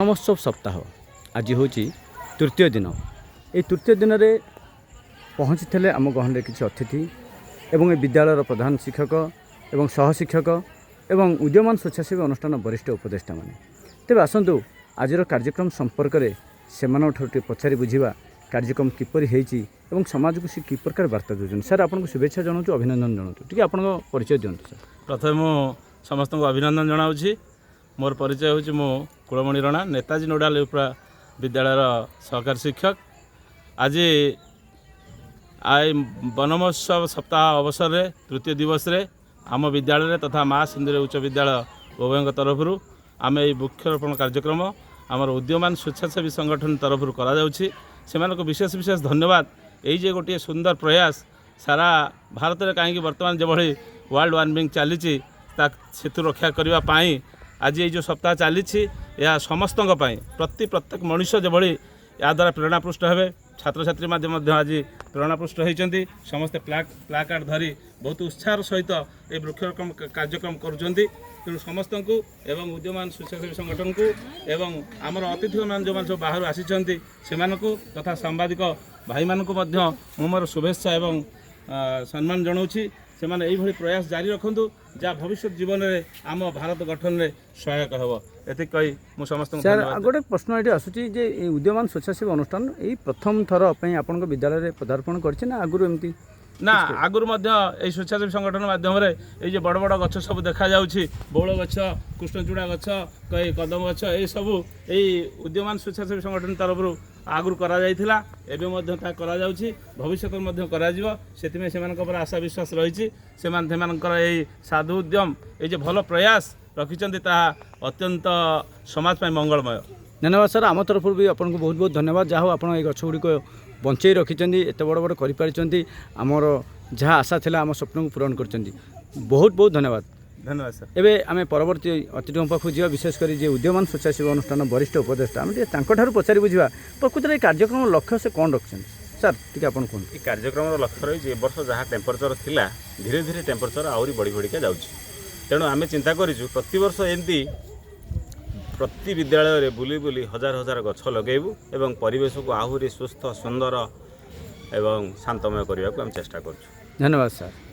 महोत्सव सप्ताह आज हूँ तृतीय दिन। ये तृतीय दिन में पहुँची थे आम गहन किसी अतिथि एवं विद्यालय प्रधान शिक्षक एवं सहशिक्षक एवं उदीयमान स्वेच्छासेवी अनुष्ठान वरिष्ठ उपदेष्टा मैंने। तेज आसतु आज कार्यक्रम संपर्क में से पचारि बुझा कार्यक्रम किपर हो समाज को सी कि प्रकार वार्ता दूसरी। सर आपको शुभेच्छा जनाऊँ, अभिनंदन जनाऊँ। टी आप परिचय दिखाँ सर। प्रथम मु समस्त को अभिनंदन जनाऊँ। मोर परिचय हूँ मु कुलमणि रणा, नेताजी नोडाल उपरा विद्यालय सहकारी शिक्षक। आज वन महोत्सव सप्ताह अवसर में तृतीय दिवस रे आम विद्यालय तथा माँ सिंदूर उच्च विद्यालय उभयों तरफ आम वृक्षरोपण कार्यक्रम आमर उद्यमान स्वेच्छासेवी संगठन तरफ को विशेष विशेष धन्यवाद। ये गोटे सुंदर प्रयास सारा भारत में कहीं बर्तमान जो वर्ल्ड वार्मिंग चली से रक्षा करने आज ये जो सप्ताह चली यह समस्त प्रत्येक मनुष्य जो या द्वारा प्रेरणापृष्ट हे। छात्र छात्री आज प्रेरणापृष्ट होती समस्ते प्लाकार्ड धरी बहुत उत्साह सहित ये वृक्षरोपण कार्यक्रम करुँच। तेणु समस्त को एवं उद्यमान स्वेच्छासेवी संगठन को एवं आमर अतिथि मान जो सब बाहर आसी तथा सांबादिक भाई मानक मोर शुभेच्छा एवं सम्मान जनाऊँ। से यही प्रयास जारी रखु जहाँ भविष्य जीवन में आम भारत गठन में सहायक हो। ये कही मुझ समस्त सर गोटे प्रश्न ये आसूँ जे उद्यमान स्वेच्छासेवी अनुष्ठान यही प्रथम थर आपण विद्यालय पदार्पण कर आगुरी एमती ना आगुरी यही स्वेच्छासेवी संगठन माध्यम ये बड़ बड़ गछ सब देखा जाउछि, बौल गछ, कृष्णचूड़ा गछ, कदम गछ, ये सब यही उद्यमान स्वेच्छासेवी संगठन तरफ आगुरी करा जाइथिला। एबे मध्य ता करा जाउछि, भविष्य में मध्य करा जिवो। सेतिमे सेमानक पर आशा विश्वास रही। यही साधु उद्यम ये जो भल प्रयास रखिछन्ति ता अत्यंत समाज पाई मंगलमय। धन्यवाद सर। आम तरफ भी आपको बहुत बहुत धन्यवाद। जहाँ हो आप गछ गुड़िक बंचाई रखिंट एत बड़ बड़ करमर जहाँ आशा था आम स्वप्न को पूरण कर बहुत बहुत धन्यवाद। धन्यवाद सर। एवं आम परवर्ती अतिथि पाखु जा विशेषकर जे उद्यमान स्वेच्छासेवी अनुष्ठान वरिष्ठ उपदेष्टा आम पचारि बुझा प्रकृत में कार्यक्रम लक्ष्य से कौन रखिंट सर टी आप कहते। ये कार्यक्रम लक्ष्य रही वर्ष जहाँ टेम्परेचर थिला धीरे धीरे टेम्परेचर आहरी बढ़ी बढ़िका जाऊँगी। तेणु आम चिंता करूँ प्रतिवर्ष एमती प्रति विद्यालय रे बुली बुली हजार हजार गछ लगेबू एवं परिवेश को आहरी सुस्थ सुंदर एवं शांतमय करने को आम चेष्टा करूँ। धन्यवाद सर।